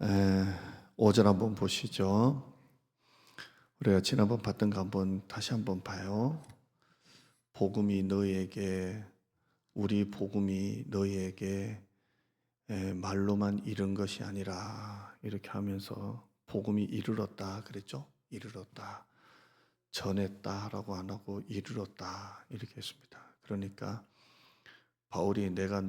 에, 5절 한번 보시죠. 우리가 지난번 봤던 거 한번 다시 한번 봐요. 복음이 너희에게 우리 복음이 너희에게 말로만 이른 것이 아니라 이렇게 하면서 복음이 이르렀다 그랬죠. 이르렀다. 전했다라고 안 하고 이르렀다 이렇게 했습니다. 그러니까 바울이 내가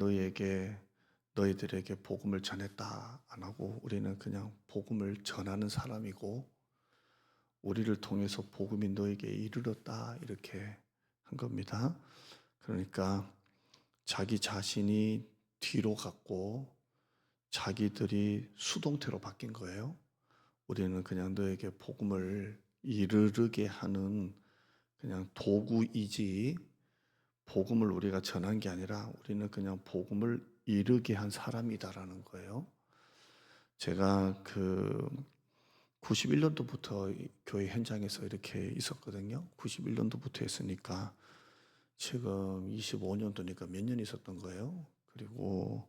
너희들에게 복음을 전했다 안 하고 우리는 그냥 복음을 전하는 사람이고 우리를 통해서 복음이 너에게 이르렀다 이렇게 한 겁니다. 그러니까 자기 자신이 뒤로 갔고 자기들이 수동태로 바뀐 거예요. 우리는 그냥 너에게 복음을 이르르게 하는 그냥 도구이지 복음을 우리가 전한 게 아니라 우리는 그냥 복음을 이르게 한 사람이다라는 거예요. 제가 91년도부터 교회 현장에서 이렇게 있었거든요. 91년도부터 했으니까 지금 25년도니까 몇 년 있었던 거예요. 그리고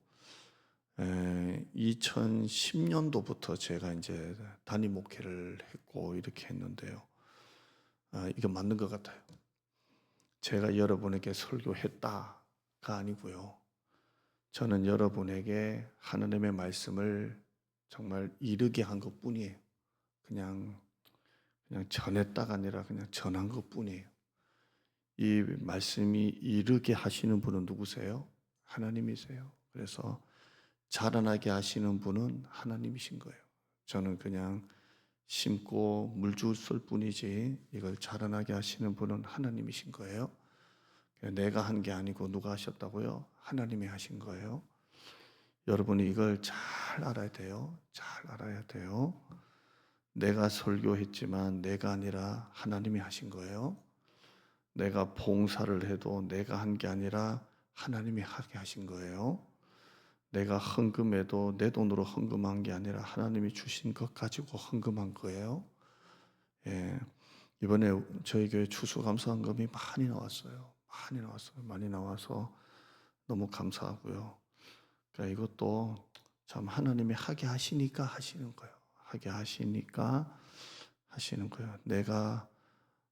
2010년도부터 제가 이제 단임 목회를 했고 이렇게 했는데요. 이게 맞는 것 같아요. 제가 여러분에게 설교했다가 아니고요. 저는 여러분에게 하나님의 말씀을 정말 이르게 한 것뿐이에요. 그냥 전했다가 아니라 그냥 전한 것뿐이에요. 이 말씀이 이르게 하시는 분은 누구세요? 하나님이세요. 그래서 자라나게 하시는 분은 하나님이신 거예요. 저는 그냥 심고 물 주었을 뿐이지 이걸 자라나게 하시는 분은 하나님이신 거예요. 내가 한 게 아니고 누가 하셨다고요? 하나님이 하신 거예요. 여러분이 이걸 잘 알아야 돼요. 잘 알아야 돼요. 내가 설교했지만 내가 아니라 하나님이 하신 거예요. 내가 봉사를 해도 내가 한 게 아니라 하나님이 하게 하신 거예요. 내가 헌금해도 내 돈으로 헌금한 게 아니라 하나님이 주신 것 가지고 헌금한 거예요. 예. 이번에 저희 교회 추수감사헌금이 많이 나왔어요. 많이 나왔어요. 많이 나와서 너무 감사하고요. 그러니까 이것도 참 하나님이 하게 하시니까 하시는 거예요. 하게 하시니까 하시는 거예요. 내가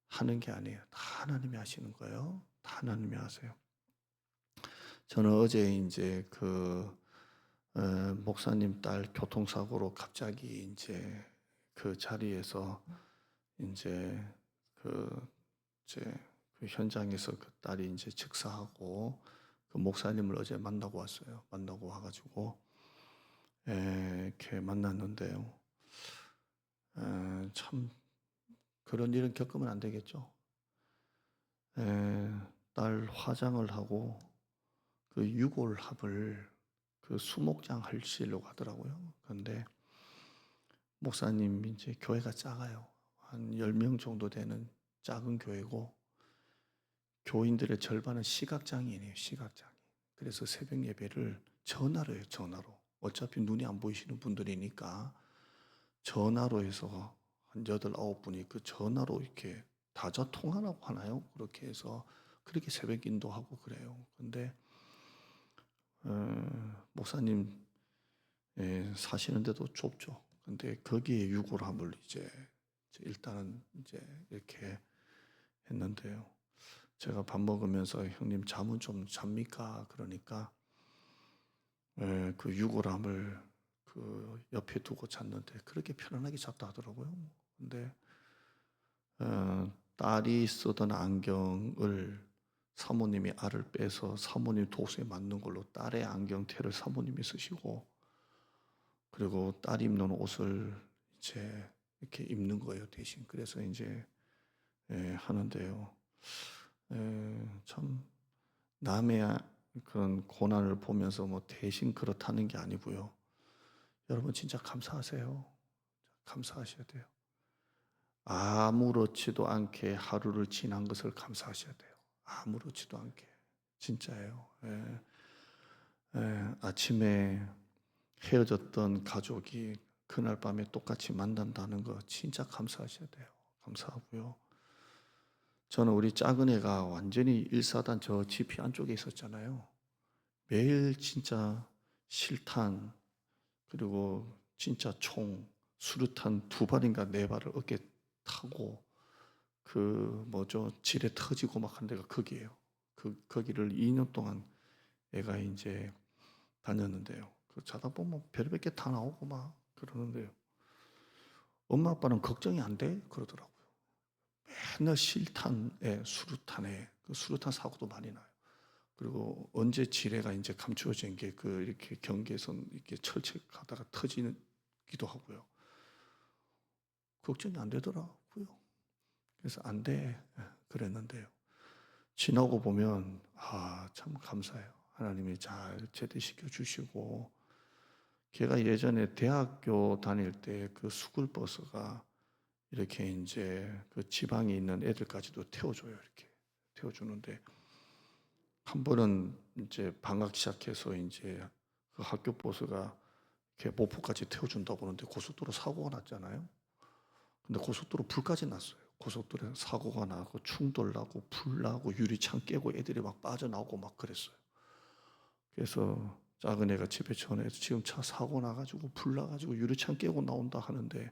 하는 게 아니에요. 다 하나님이 하시는 거예요. 다 하나님이 하세요. 저는 어제 이제 목사님 딸 교통사고로 갑자기 이제 그 자리에서 이제 그 이제 그 현장에서 그 딸이 이제 즉사하고 그 목사님을 어제 만나고 왔어요. 만나고 와가지고 이렇게 만났는데요. 참 그런 일은 겪으면 안 되겠죠. 딸 화장을 하고 그 유골합을 그 수목장 하시려고 하더라고요. 그런데 목사님 이제 교회가 작아요. 한 10명 정도 되는 작은 교회고 교인들의 절반은 시각장애인이에요. 시각장애인. 그래서 새벽 예배를 전화로 해요. 전화로. 어차피 눈이 안 보이시는 분들이니까 전화로 해서 한 8, 9분이 그 전화로 이렇게 다자통화라고 하나요? 그렇게 해서 그렇게 새벽 인도하고 그래요. 근데 목사님 사시는데도 좁죠. 근데 거기에 유골함을 이제 일단은 이제 이렇게 했는데요. 제가 밥 먹으면서 형님 잠은 좀 잡니까? 그러니까 그 유골함을 그 옆에 두고 잤는데 그렇게 편안하게 잤다 하더라고요. 근데 딸이 쓰던 안경을 사모님이 알을 빼서 사모님 도수에 맞는 걸로 딸의 안경테를 사모님이 쓰시고 그리고 딸이 입는 옷을 이제 이렇게 입는 거예요 대신. 그래서 이제 하는데요. 참 남의 그런 고난을 보면서 뭐 대신 그렇다는 게 아니고요. 여러분 진짜 감사하세요. 감사하셔야 돼요. 아무렇지도 않게 하루를 지난 것을 감사하셔야 돼요. 아무렇지도 않게. 진짜예요. 아침에 헤어졌던 가족이 그날 밤에 똑같이 만난다는 거 진짜 감사하셔야 돼요. 감사하고요. 저는 우리 작은 애가 완전히 일사단 저 지피 안쪽에 있었잖아요. 매일 진짜 실탄 그리고 진짜 총 수류탄 2발인가 4발을 어깨에 타고 그 뭐죠 지뢰 터지고 막 한 데가 거기예요. 거기를 2년 동안 애가 이제 다녔는데요. 그 자다 보면 별의별 게 다 나오고 막 그러는데요. 엄마 아빠는 걱정이 안 돼 그러더라고요. 맨날 실탄에 수류탄에 그 수류탄 사고도 많이 나요. 그리고 언제 지뢰가 이제 감추어진 게 그 이렇게 경계선 이렇게 철책하다가 터지기도 하고요. 걱정이 안 되더라고요. 그래서 안 돼 그랬는데요. 지나고 보면 참 감사해요. 하나님이 잘 제대시켜 주시고 걔가 예전에 대학교 다닐 때 그 스쿨 버스가 이렇게 이제 그 지방에 있는 애들까지도 태워줘요. 이렇게 태워주는데 한 번은 이제 방학 시작해서 이제 그 학교 버스가 이렇게 목포까지 태워준다고 그러는데 고속도로 사고가 났잖아요. 근데 고속도로 불까지 났어요. 고속도로에 사고가 나고 충돌 나고 불 나고 유리창 깨고 애들이 막 빠져나오고 막 그랬어요. 그래서 작은 애가 집에 전화해서 지금 차 사고 나가지고 불 나가지고 유리창 깨고 나온다 하는데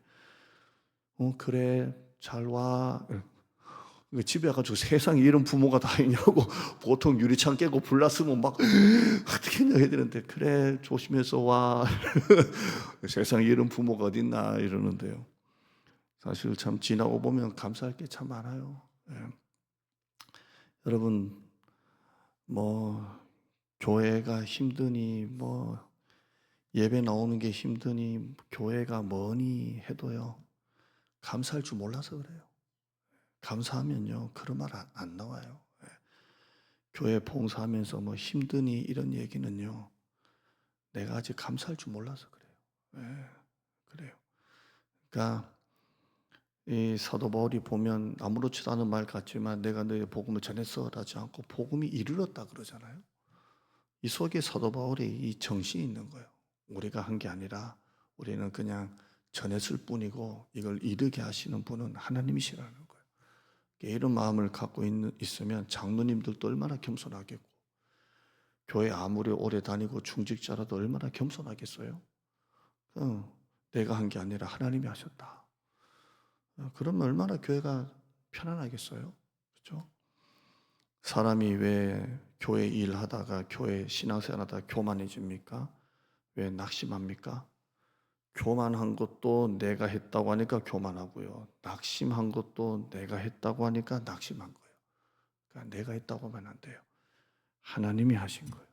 그래 잘 와. 집에 가가지고 세상에 이런 부모가 다 있냐고 보통 유리창 깨고 불 났으면 막 어떻게 해야 되는데 그래 조심해서 와. 세상에 이런 부모가 어딨나 이러는데요. 사실 참 지나고 보면 감사할 게 참 많아요. 예. 여러분 뭐 교회가 힘드니 뭐 예배 나오는 게 힘드니 교회가 뭐니 해도요 감사할 줄 몰라서 그래요. 감사하면요 그런 말 안 나와요. 예. 교회 봉사하면서 뭐 힘드니 이런 얘기는요 내가 아직 감사할 줄 몰라서 그래요. 예. 그래요. 그러니까 이 사도 바울이 보면 아무렇지도 않은 말 같지만 내가 너의 복음을 전했어라지 않고 복음이 이르렀다 그러잖아요. 이 속에 사도 바울의 이 정신이 있는 거예요. 우리가 한 게 아니라 우리는 그냥 전했을 뿐이고 이걸 이르게 하시는 분은 하나님이시라는 거예요. 이런 마음을 갖고 있으면 장로님들도 얼마나 겸손하겠고 교회 아무리 오래 다니고 중직자라도 얼마나 겸손하겠어요. 내가 한 게 아니라 하나님이 하셨다. 그러면 얼마나 교회가 편안하겠어요. 그렇죠? 사람이 왜 교회 일하다가 교회 신앙생활하다가 교만해집니까? 왜 낙심합니까? 교만한 것도 내가 했다고 하니까 교만하고요. 낙심한 것도 내가 했다고 하니까 낙심한 거예요. 그러니까 내가 했다고 하면 안 돼요. 하나님이 하신 거예요.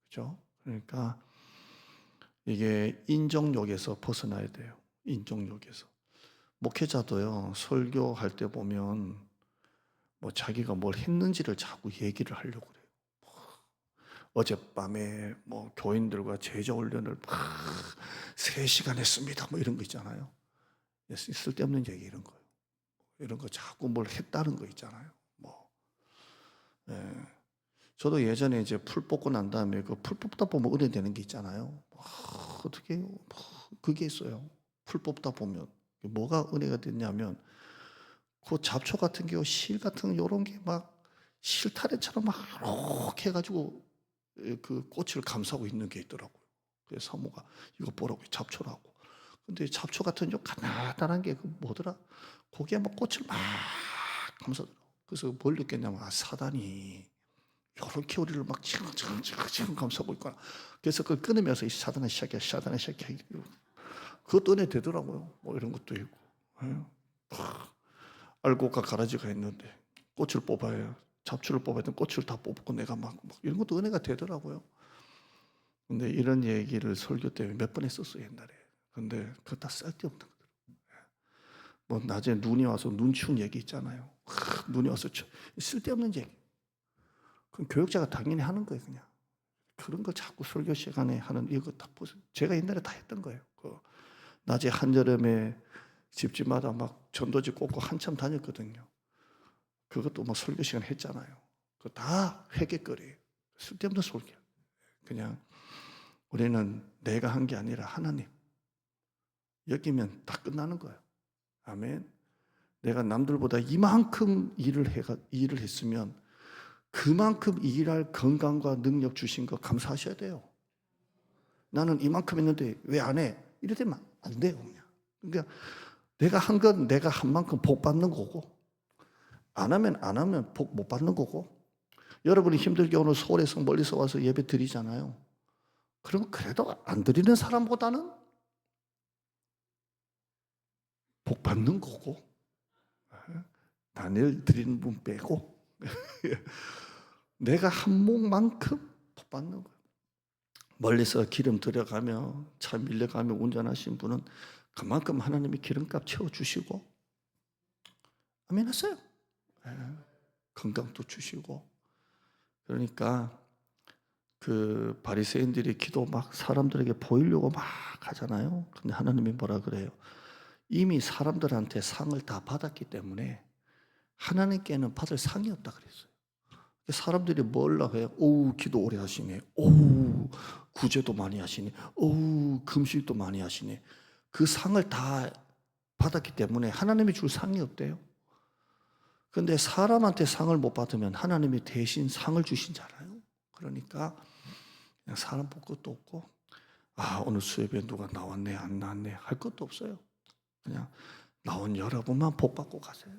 그렇죠? 그러니까 이게 인정욕에서 벗어나야 돼요. 인정욕에서. 목회자도요. 설교할 때 보면 뭐 자기가 뭘 했는지를 자꾸 얘기를 하려고 그래요. 어젯밤에 뭐 교인들과 제자 훈련을 막 3시간 했습니다. 뭐 이런 거 있잖아요. 쓸데없는 얘기 이런 거예요. 이런 거 자꾸 뭘 했다는 거 있잖아요. 뭐. 예. 저도 예전에 이제 풀 뽑고 난 다음에 그 풀 뽑다 보면 은혜 되는 게 있잖아요. 어떻게 해요? 그게 있어요. 풀 뽑다 보면 뭐가 은혜가 됐냐면 그 잡초 같은 게 실 같은 요런 게 막 실타래처럼 막 이렇게 해가지고 그 꽃을 감싸고 있는 게 있더라고요. 그래서 사모가 이거 보라고 잡초라고. 근데 잡초 같은 요 가나다란 게 그 뭐더라? 거기에 막 꽃을 막 감싸더라고. 그래서 뭘 느꼈냐면 사단이 이렇게 우리를 막 지금 감싸고 있구나. 그래서 그걸 끊으면서 이 사단의 시작이야, 사단의 시작이야. 그것도 은혜 되더라고요. 뭐 이런 것도 있고. 알곡과 가라지가 있는데 꽃을 뽑아야 잡초를 뽑아야 되는 꽃을 다 뽑고 내가 막 이런 것도 은혜가 되더라고요. 근데 이런 얘기를 설교 때 몇 번 했었어요 옛날에. 근데 그거 다 쓸데없는 거더라고요. 뭐 낮에 눈이 와서 눈 치운 얘기 있잖아요. 눈이 와서 쓸데없는 얘기. 그럼 교육자가 당연히 하는 거예요 그냥. 그런 걸 자꾸 설교 시간에 하는 이거 다 보세요. 제가 옛날에 다 했던 거예요. 낮에 한여름에 집집마다 막 전도지 꽂고 한참 다녔거든요. 그것도 막 설교 시간 했잖아요. 그거 다 회개거리예요. 쓸데없는 설교. 그냥 우리는 내가 한 게 아니라 하나님 여기면 다 끝나는 거예요. 아멘. 내가 남들보다 이만큼 일을 했으면 그만큼 일할 건강과 능력 주신 거 감사하셔야 돼요. 나는 이만큼 했는데 왜 안 해? 이러면 안 돼요. 그냥. 그러니까 내가 한 건 내가 한 만큼 복 받는 거고, 안 하면 복 못 받는 거고. 여러분이 힘들게 오늘 서울에서 멀리서 와서 예배 드리잖아요. 그러면 그래도 안 드리는 사람보다는 복 받는 거고, 다니엘 드리는 분 빼고 내가 한 몫만큼 복 받는 거예요. 멀리서 기름 들여가며 차 밀려가며 운전하신 분은 그만큼 하나님이 기름값 채워주시고, 아멘 하세요. 건강도 주시고. 그러니까 그 바리새인들이 기도 막 사람들에게 보이려고 막 하잖아요. 근데 하나님이 뭐라 그래요? 이미 사람들한테 상을 다 받았기 때문에 하나님께는 받을 상이 없다 그랬어요. 사람들이 뭘라 해요? 오우 기도 오래 하시네. 오우 구제도 많이 하시네. 오우 금식도 많이 하시네. 그 상을 다 받았기 때문에 하나님이 줄 상이 없대요. 그런데 사람한테 상을 못 받으면 하나님이 대신 상을 주신잖아요. 그러니까 그냥 사람 볼 것도 없고, 아 오늘 수협에 누가 나왔네 안 나왔네 할 것도 없어요. 그냥 나온 여러분만 복 받고 가세요.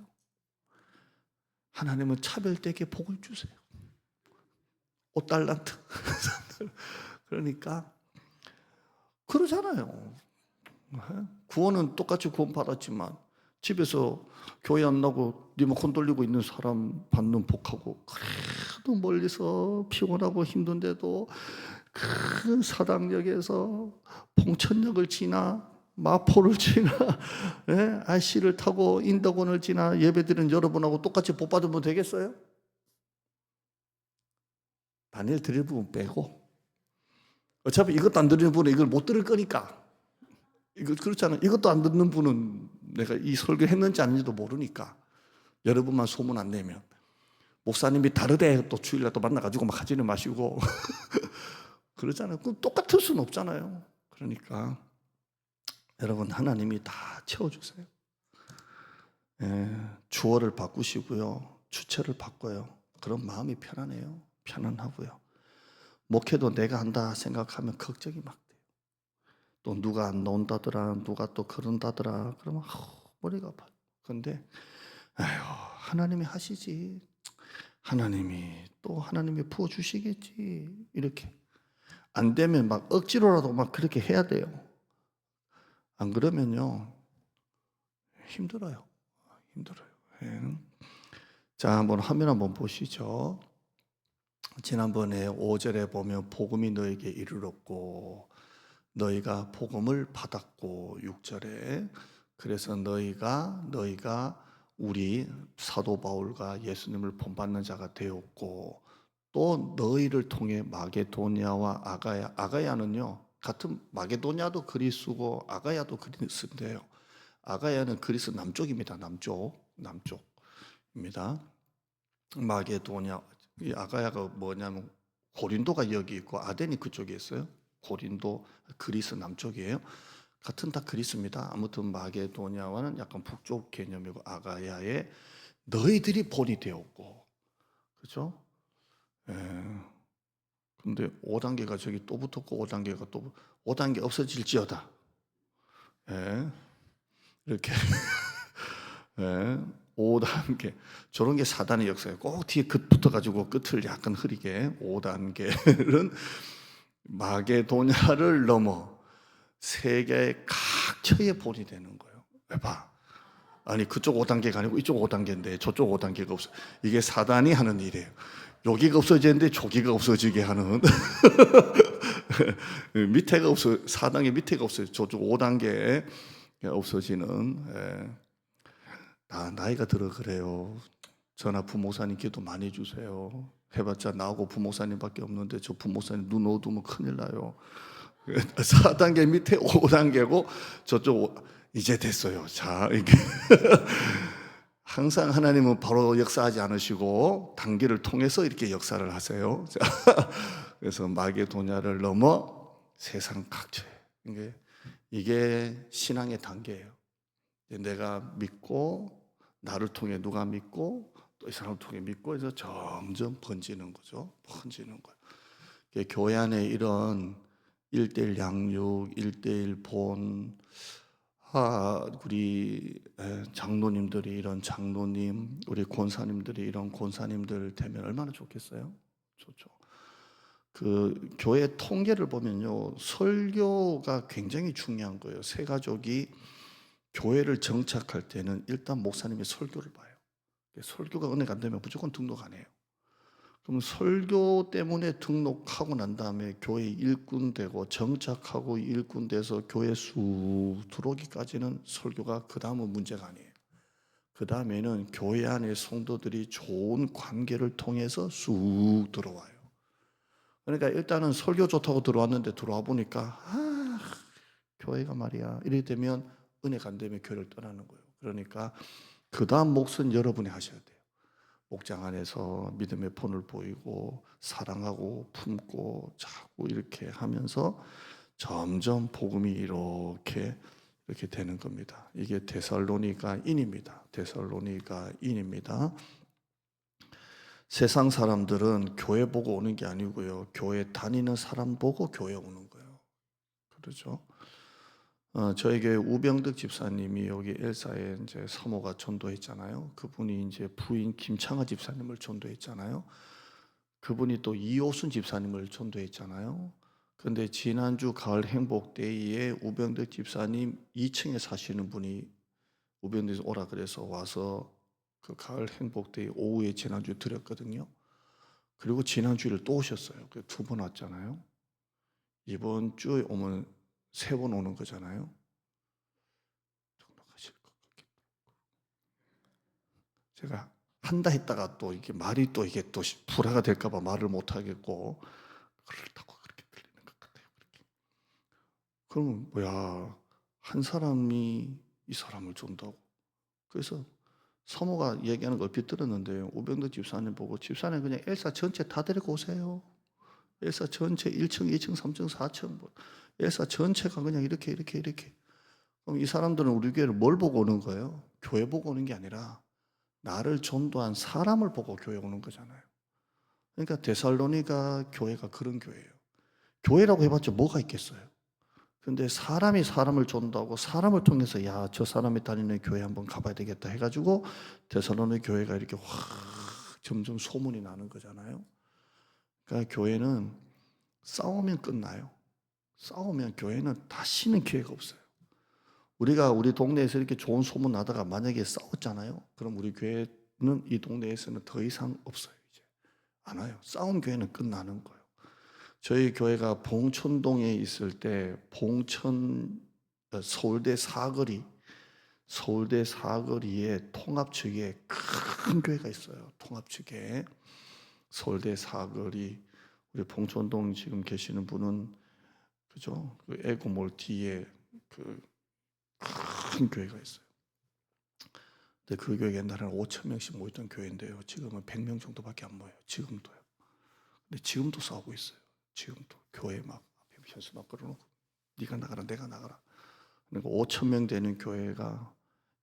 하나님은 차별되게 복을 주세요. 5달란트. 그러니까 그러잖아요. 구원은 똑같이 구원 받았지만 집에서 교회 안 나고 리모컨 돌리고 있는 사람 받는 복하고, 그래도 멀리서 피곤하고 힘든데도 큰 사당역에서 봉천역을 지나 마포를 지나 IC를 타고 인덕원을 지나 예배드리는 여러분하고 똑같이 복 받으면 되겠어요? 다니엘 드릴 부분 빼고, 어차피 이것도 안 드리는 분은 이걸 못 들을 거니까. 이거 그렇잖아요. 이것도 안 듣는 분은 내가 이 설교했는지 아닌지도 모르니까 여러분만 소문 안 내면, 목사님이 다르대 또 주일날 또 만나가지고 막 하지는 마시고 그러잖아요. 그럼 똑같을 수는 없잖아요. 그러니까 여러분 하나님이 다 채워주세요. 주어를 바꾸시고요, 주체를 바꿔요. 그럼 마음이 편안해요. 편안하고요. 목회도 내가 한다 생각하면 걱정이 막 돼요. 또 누가 안 나온다더라, 누가 또 그런다더라, 그러면 머리가 아파요. 그런데 아유 하나님이 하시지, 하나님이 부어주시겠지, 이렇게 안 되면 막 억지로라도 막 그렇게 해야 돼요. 안 그러면요 힘들어요. 예. 자, 한번 화면 한번 보시죠. 지난번에 5절에 보면 복음이 너에게 이르렀고 너희가 복음을 받았고, 6절에 그래서 너희가 우리 사도 바울과 예수님을 본받는 자가 되었고, 또 너희를 통해 마게도냐와 아가야는요 같은, 마게도냐도 그리스고 아가야도 그리스인데요, 아가야는 그리스 남쪽입니다. 남쪽입니다. 마게도냐, 이 아가야가 뭐냐면 고린도가 여기 있고 아덴이 그쪽에 있어요. 고린도 그리스 남쪽이에요. 같은 다 그리스입니다. 아무튼 마게도냐와는 약간 북쪽 개념이고, 아가야에 너희들이 본이 되었고, 그렇죠? 근데 5단계가 저기 또 붙었고 5단계가 또 5단계 없어질지어다. 이렇게 5단계. 저런 게 사단의 역사예요. 꼭 뒤에 끝 붙어가지고 끝을 약간 흐리게. 5단계는 마게도냐를 넘어 세계의 각처에 본이 되는 거예요. 왜 봐? 아니 그쪽 5단계가 아니고 이쪽 5단계인데 저쪽 5단계가 없어. 이게 사단이 하는 일이에요. 여기가 없어지는데 저기가 없어지게 하는. 밑에가 없어, 4단계 밑에가 없어요. 저쪽 5단계에 없어지는. 다 나이가 들어 그래요. 저나 부목사님 기도 많이 해주세요. 해봤자 나하고 부목사님밖에 없는데 저 부목사님 눈 어두우면 큰일 나요. 4단계 밑에 5단계고 저쪽 이제 됐어요. 자, 이게 항상 하나님은 바로 역사하지 않으시고 단계를 통해서 이렇게 역사를 하세요. 자, 그래서 마게도냐를 넘어 세상 각처에, 이게 신앙의 단계예요. 내가 믿고 나를 통해 누가 믿고 또 이 사람을 통해 믿고 해서 점점 번지는 거죠. 번지는 거예요. 교회 안에 이런 1대1 양육, 1대1 본, 우리 장로님들이 이런 장로님, 우리 권사님들이 이런 권사님들 되면 얼마나 좋겠어요? 좋죠. 그 교회 통계를 보면요, 설교가 굉장히 중요한 거예요. 새 가족이 교회를 정착할 때는 일단 목사님이 설교를 봐요. 설교가 은혜가 안 되면 무조건 등록 안 해요. 그럼 설교 때문에 등록하고 난 다음에 교회 일꾼 되고 정착하고 일꾼 돼서 교회 쑥 들어오기까지는 설교가 그 다음은 문제가 아니에요. 그 다음에는 교회 안에 성도들이 좋은 관계를 통해서 쑥 들어와요. 그러니까 일단은 설교 좋다고 들어왔는데 들어와 보니까 교회가 말이야 이렇게 되면 은혜가 안 되면 교회를 떠나는 거예요. 그러니까 그 다음 몫은 여러분이 하셔야 돼요. 목장 안에서 믿음의 본을 보이고 사랑하고 품고 자꾸 이렇게 하면서 점점 복음이 이렇게 되는 겁니다. 이게 데살로니가인입니다. 데살로니가인입니다. 세상 사람들은 교회 보고 오는 게 아니고요. 교회 다니는 사람 보고 교회 오는 거예요. 그렇죠? 저희 교회 우병득 집사님이 여기 엘사에 이제 사모가 전도했잖아요. 그분이 이제 부인 김창아 집사님을 전도했잖아요. 그분이 또 이호순 집사님을 전도했잖아요. 근데 지난주 가을 행복데이에 우병득 집사님 2층에 사시는 분이 우병득 오라 그래서 와서 그 가을 행복데이 오후에 지난주 드렸거든요. 그리고 지난주에 또 오셨어요. 그 2번 왔잖아요. 이번 주에 오면 3번 오는 거잖아요. 등록하실 것 같긴. 제가 한다 했다가 또 이게 말이 또 이게 또 불화가 될까봐 말을 못 하겠고 그렇다고 그렇게 들리는 것 같아요. 그렇게. 그러면 뭐야 한 사람이 이 사람을 전도하고 그래서 사모가 얘기하는 걸 얼핏 들었는데 우병득 집사님 보고 집사님 그냥 엘사 전체 다 데리고 오세요. 엘사 전체 1층, 2층, 3층, 4층 뭐 엘사 전체가 그냥 이렇게. 그럼 이 사람들은 우리 교회를 뭘 보고 오는 거예요? 교회 보고 오는 게 아니라 나를 전도한 사람을 보고 교회 오는 거잖아요. 그러니까 데살로니가 교회가 그런 교회예요. 교회라고 해봤자 뭐가 있겠어요? 근데 사람이 사람을 전도하고 사람을 통해서 야, 저 사람이 다니는 교회 한번 가봐야 되겠다 해가지고 데살로니 교회가 이렇게 확 점점 소문이 나는 거잖아요. 그러니까 교회는 싸우면 끝나요. 싸우면 교회는 다시는 기회가 없어요. 우리가 우리 동네에서 이렇게 좋은 소문 나다가 만약에 싸웠잖아요. 그럼 우리 교회는 이 동네에서는 더 이상 없어요. 이제 안 와요. 싸운 교회는 끝나는 거예요. 저희 교회가 봉천동에 있을 때 서울대 사거리에 통합 측에 큰 교회가 있어요. 통합 측에 서울대 사거리 우리 봉천동 지금 계시는 분은 그죠? 그 에고몰 뒤에 그 큰 교회가 있어요. 근데 그 교회 옛날에는 5천 명씩 모였던 교회인데요. 지금은 100명 정도밖에 안 모여요. 지금도요. 근데 지금도 싸우고 있어요. 지금도 교회 막 앞에 현수 막 끌어놓고 네가 나가라 내가 나가라. 그러니까 5천 명 되는 교회가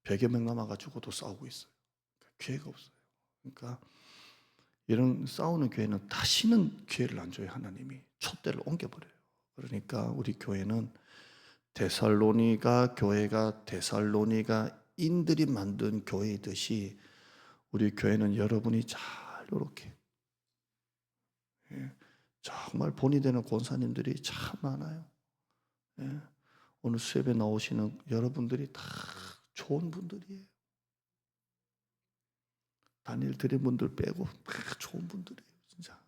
100여 명 남아가지고도 싸우고 있어요. 그러니까 기회가 없어요. 그러니까 이런 싸우는 교회는 다시는 기회를 안 줘요. 하나님이 촛대를 옮겨버려요. 그러니까 우리 교회는 데살로니가 교회가 데살로니가인들이 만든 교회이듯이 우리 교회는 여러분이 잘 이렇게 정말 본이 되는 권사님들이 참 많아요. 오늘 수업에 나오시는 여러분들이 다 좋은 분들이에요. 다니엘 드린 분들 빼고 다 좋은 분들이에요. 진짜.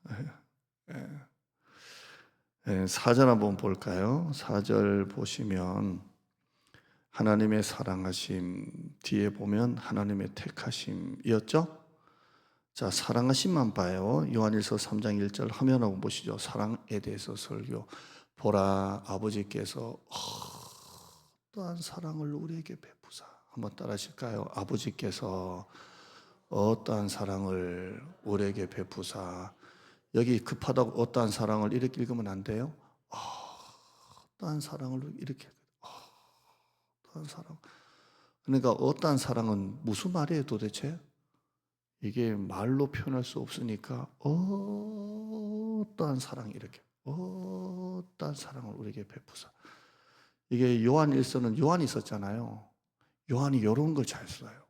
4절 한번 볼까요? 4절 보시면 하나님의 사랑하심 뒤에 보면 하나님의 택하심이었죠? 자, 사랑하심만 봐요. 요한일서 3장 1절 화면 한번 보시죠. 사랑에 대해서 설교. 보라 아버지께서 어떠한 사랑을 우리에게 베푸사. 한번 따라 하실까요? 아버지께서 어떠한 사랑을 우리에게 베푸사. 여기 급하다고 어떠한 사랑을 이렇게 읽으면 안 돼요. 어떠한 사랑을 이렇게 어떠한 사랑. 그러니까 어떠한 사랑은 무슨 말이에요 도대체? 이게 말로 표현할 수 없으니까 어떠한 사랑 이렇게 어떠한 사랑을 우리에게 베푸사. 이게 요한일서는 요한이 썼잖아요. 요한이 이런 걸 잘 써요.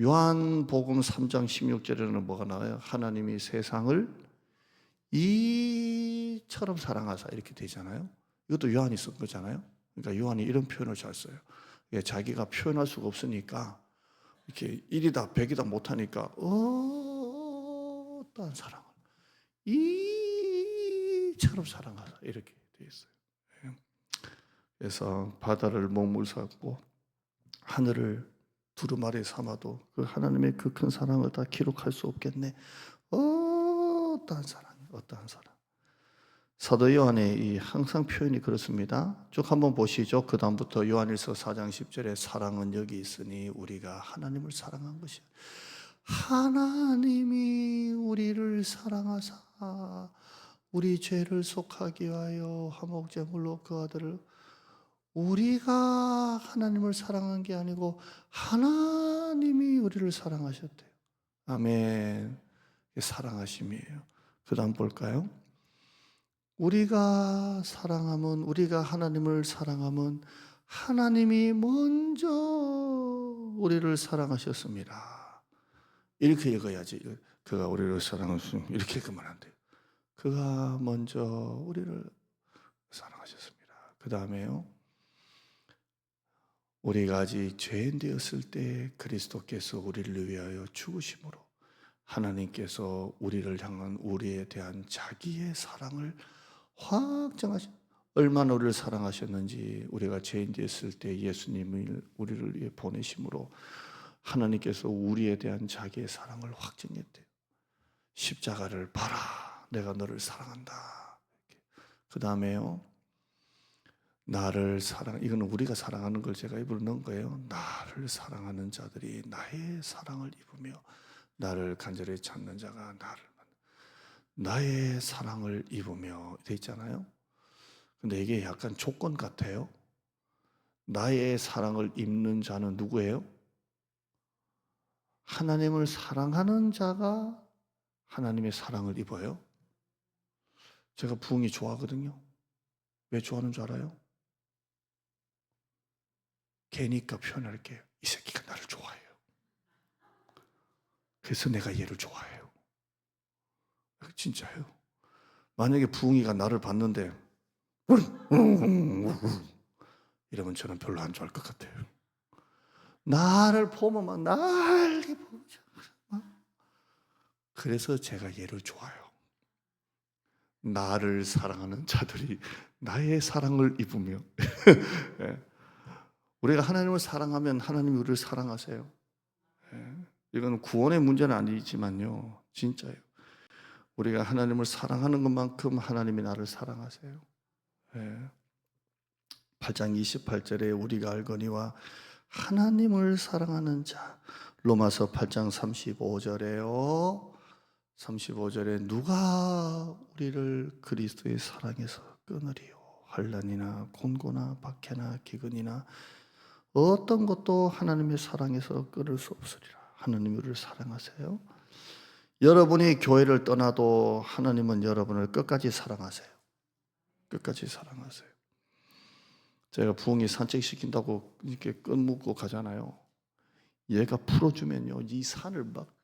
요한복음 3장 16절에는 뭐가 나와요? 하나님이 세상을 이처럼 사랑하사 이렇게 되잖아요. 이것도 요한이 쓴 거잖아요. 그러니까 요한이 이런 표현을 잘 써요. 자기가 표현할 수가 없으니까 이렇게 1이다 100이다 못하니까 어떠한 사랑을 이처럼 사랑하사 이렇게 되어 있어요. 그래서 바다를 먹물 삼고 하늘을 두루마리 삼아도 그 하나님의 그 큰 사랑을 다 기록할 수 없겠네. 어떠한 사랑, 어떠한 사랑. 사도 요한의 이 항상 표현이 그렇습니다. 쭉 한번 보시죠. 그 다음부터 요한일서 4장 10절에 사랑은 여기 있으니 우리가 하나님을 사랑한 것이야. 하나님이 우리를 사랑하사 우리 죄를 속하기 위하여 화목제물로 그 아들을, 우리가 하나님을 사랑한 게 아니고 하나님이 우리를 사랑하셨대요. 아멘. 사랑하심이에요. 그 다음 볼까요? 우리가 사랑하면, 우리가 하나님을 사랑하면 하나님이 먼저 우리를 사랑하셨습니다. 이렇게 읽어야지. 그가 우리를 사랑하셨습니다. 이렇게 읽으면 안 돼요. 그가 먼저 우리를 사랑하셨습니다. 그 다음에요. 우리가 아직 죄인 되었을 때 그리스도께서 우리를 위하여 죽으심으로 하나님께서 우리를 향한 우리에 대한 자기의 사랑을 확정하신, 얼마나 우리를 사랑하셨는지, 우리가 죄인 되었을 때 예수님을 우리를 위해 보내심으로 하나님께서 우리에 대한 자기의 사랑을 확증했대요. 십자가를 봐라, 내가 너를 사랑한다. 그 다음에요, 나를 사랑, 이거는 우리가 사랑하는 걸 제가 입으로 넣은 거예요. 나를 사랑하는 자들이 나의 사랑을 입으며 나를 간절히 찾는 자가 나의 사랑을 입으며 돼 있잖아요. 근데 이게 약간 조건 같아요. 나의 사랑을 입는 자는 누구예요? 하나님을 사랑하는 자가 하나님의 사랑을 입어요. 제가 부흥이 좋아하거든요. 왜 좋아하는 줄 알아요? 걔니까 표현할게요. 이 새끼가 나를 좋아해요. 그래서 내가 얘를 좋아해요. 진짜요. 만약에 부흥이가 나를 봤는데 이러면 저는 별로 안 좋아할 것 같아요. 나를 보면 막 난리 보죠. 그래서 제가 얘를 좋아해요. 나를 사랑하는 자들이 나의 사랑을 입으며 네. 우리가 하나님을 사랑하면 하나님이 우리를 사랑하세요. 네. 이건 구원의 문제는 아니지만요, 진짜예요. 우리가 하나님을 사랑하는 것만큼 하나님이 나를 사랑하세요. 네. 8장 28절에 우리가 알거니와 하나님을 사랑하는 자, 로마서 8장 35절에요. 35절에 누가 우리를 그리스도의 사랑에서 끊으리요? 환난이나 곤고나 박해나 기근이나 어떤 것도 하나님의 사랑에서 끊을 수 없으리라. 하나님이 우리를 사랑하세요. 여러분이 교회를 떠나도 하나님은 여러분을 끝까지 사랑하세요. 끝까지 사랑하세요. 제가 부흥이 산책시킨다고 이렇게 끈 묶고 가잖아요. 얘가 풀어주면요, 이 산을 막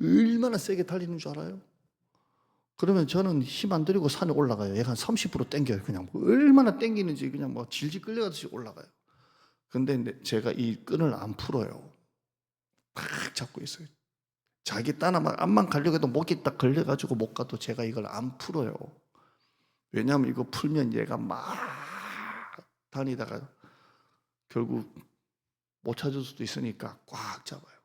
얼마나 세게 달리는 줄 알아요? 그러면 저는 힘 안 들이고 산에 올라가요. 얘가 한 30% 땡겨요. 그냥 얼마나 땡기는지 그냥 뭐 질질 끌려가듯이 올라가요. 근데 제가 이 끈을 안 풀어요. 딱 잡고 있어요. 자기 따나 막 앞만 가려고 해도 목이 딱 걸려가지고 못 가도 제가 이걸 안 풀어요. 왜냐하면 이거 풀면 얘가 막 다니다가 결국 못 찾을 수도 있으니까 꽉 잡아요.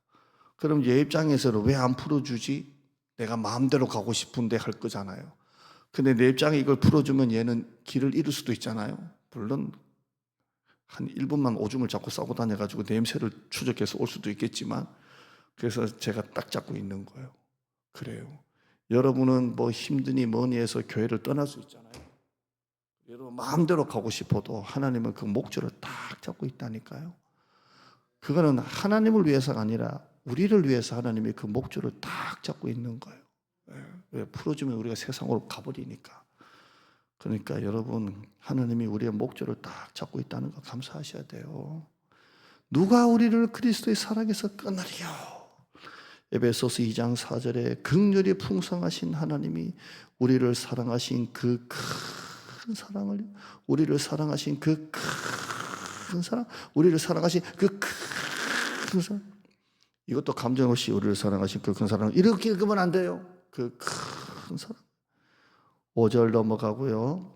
그럼 얘 입장에서는 왜 안 풀어주지? 내가 마음대로 가고 싶은데 할 거잖아요. 근데 내 입장에 이걸 풀어주면 얘는 길을 잃을 수도 있잖아요. 물론 한 1분만 오줌을 잡고 싸고 다녀가지고 냄새를 추적해서 올 수도 있겠지만, 그래서 제가 딱 잡고 있는 거예요. 그래요. 여러분은 뭐 힘드니 뭐니 해서 교회를 떠날 수 있잖아요. 여러분 마음대로 가고 싶어도 하나님은 그 목줄을 딱 잡고 있다니까요. 그거는 하나님을 위해서가 아니라 우리를 위해서 하나님이 그 목줄을 딱 잡고 있는 거예요. 왜? 풀어주면 우리가 세상으로 가버리니까. 그러니까 여러분, 하나님이 우리의 목줄을 딱 잡고 있다는 거 감사하셔야 돼요. 누가 우리를 그리스도의 사랑에서 끊으리요? 에베소서 2장 4절에 긍휼이 풍성하신 하나님이 우리를 사랑하신 그 큰 사랑을, 우리를 사랑하신 그 큰 사랑, 우리를 사랑하신 그 큰 사랑, 이것도 감정 없이 우리를 사랑하신 그 큰 사랑, 이렇게 읽으면 안 돼요. 그 큰 사랑. 5절 넘어가고요.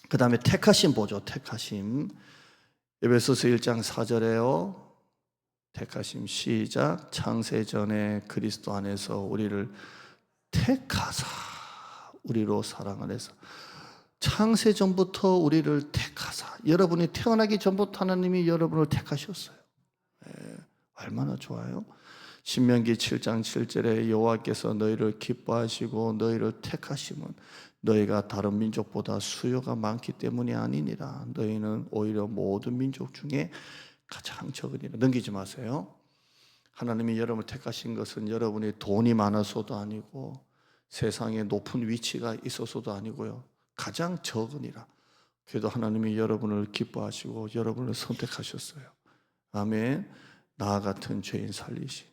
그 다음에 택하심 보죠. 택하심. 에베소서 1장 4절에요. 택하심 시작. 창세전에 그리스도 안에서 우리를 택하사 우리로 사랑 안에서. 창세전부터 우리를 택하사. 여러분이 태어나기 전부터 하나님이 여러분을 택하셨어요. 얼마나 좋아요. 신명기 7장 7절에 여호와께서 너희를 기뻐하시고 너희를 택하심은 너희가 다른 민족보다 수요가 많기 때문이 아니니라. 너희는 오히려 모든 민족 중에 가장 적으니라. 넘기지 마세요. 하나님이 여러분을 택하신 것은 여러분이 돈이 많아서도 아니고 세상에 높은 위치가 있어서도 아니고요. 가장 적으니라. 그래도 하나님이 여러분을 기뻐하시고 여러분을 선택하셨어요. 아멘. 나 같은 죄인 살리시.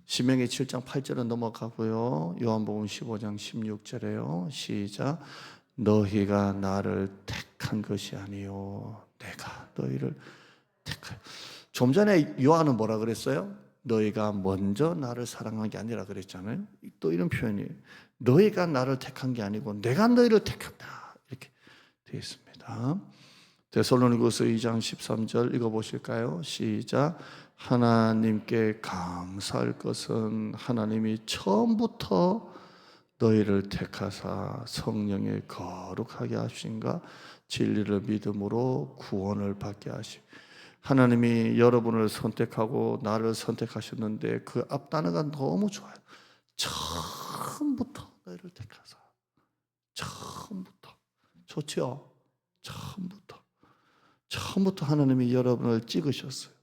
신명기 7장 8절은 넘어가고요. 요한복음 15장 16절에요. 시작. 너희가 나를 택한 것이 아니요 내가 너희를 택하여. 좀 전에 요한은 뭐라 그랬어요? 너희가 먼저 나를 사랑한 게 아니라 그랬잖아요. 또 이런 표현이에요. 너희가 나를 택한 게 아니고 내가 너희를 택했다. 이렇게 되어 있습니다. 데살로니가서 2장 13절 읽어보실까요? 시작. 하나님께 감사할 것은 하나님이 처음부터 너희를 택하사 성령에 거룩하게 하신가 진리를 믿음으로 구원을 받게 하시. 하나님이 여러분을 선택하고 나를 선택하셨는데 그 앞 단어가 너무 좋아요. 처음부터 너희를 택하사. 처음부터. 좋죠? 처음부터 하나님이 여러분을 찍으셨어요.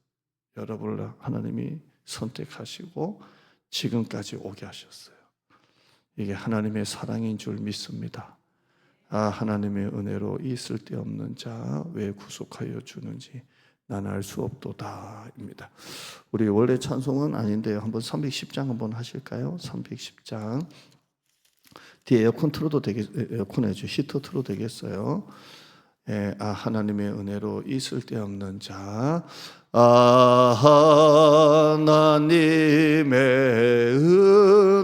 여러분을 하나님이 선택하시고 지금까지 오게 하셨어요. 이게 하나님의 사랑인 줄 믿습니다. 하나님의 은혜로 이 쓸데없는 자 왜 구속하여 주는지 난 알 수 없도다입니다. 우리 원래 찬송은 아닌데요. 한번 310장 한번 하실까요? 310장. 뒤에 에어컨 틀어도 에어컨 해줘. 히터 틀어도 되겠어요. 하나님의 은혜로 이 쓸데없는 자. 하나님의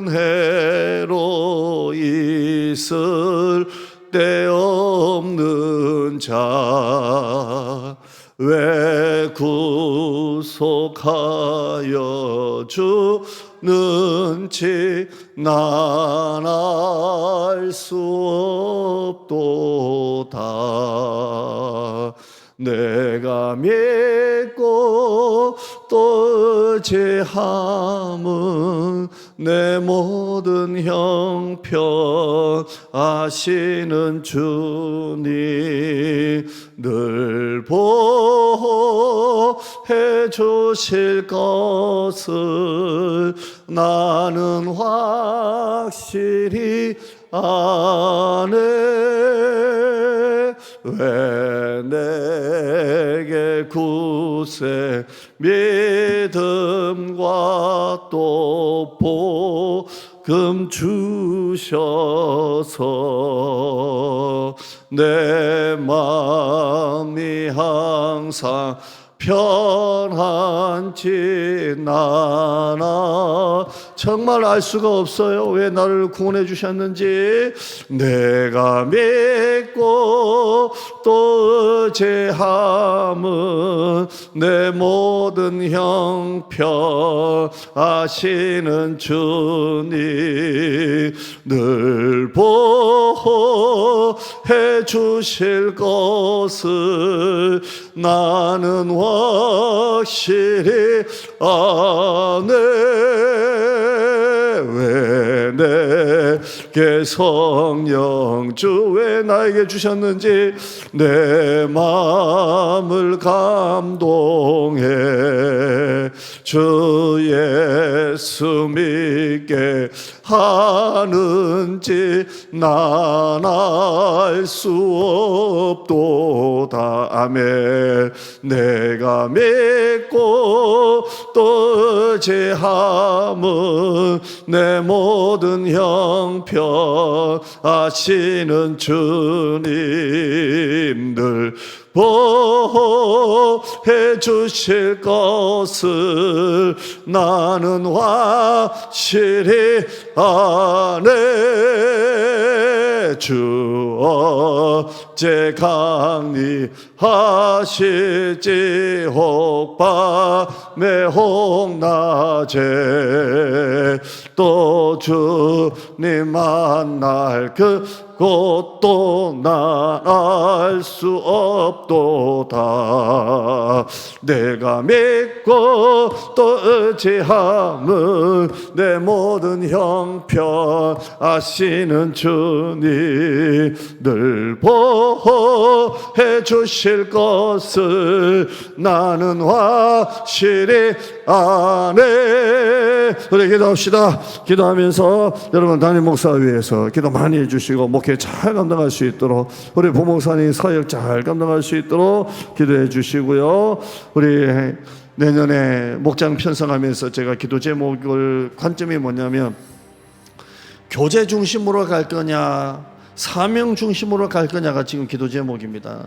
은혜로 이 쓸데없는 자. 왜 구속하여 주는지 난 알 수 없도다. 내가 믿고 또 의지함은 내 모든 형편 아시는 주님 늘 보호해 주실 것을 나는 확실히 아네. 왜 내게 구세 믿음과 또 복음 주셔서 내 마음이 항상 편한지 나나 정말 알 수가 없어요. 왜 나를 구원해 주셨는지. 내가 믿고 또 의지함은 내 모든 형편 아시는 주님 늘 보호해 주실 것을 나는 확실히 아네. 왜 내게 성령 주 왜 나에게 주셨는지 내 마음을 감동해 주 예수 믿게 하는지 난 알 수 없도다. 아멘. 내가 믿고 또 의지함은 내 모든 형편 아시는 주님들 보호해 주실 것을 나는 확실히 아네. 주 어제 강리하실지 혹밤에 혹낮에 또 주님 만날 그것도 난 알 수 없도다. 내가 믿고 또 의지함은 내 모든 형편 아시는 주님 늘 보호해 주실 것을 나는 확실히 아네. 우리 기도합시다. 기도하면서 여러분 담임 목사 위해서 기도 많이 해주시고 목회 잘 감당할 수 있도록 우리 부목사님 사역 잘 감당할 수 있도록 기도해 주시고요. 우리 내년에 목장 편성하면서 제가 기도 제목을 관점이 뭐냐면 교제 중심으로 갈 거냐 사명 중심으로 갈 거냐가 지금 기도 제목입니다.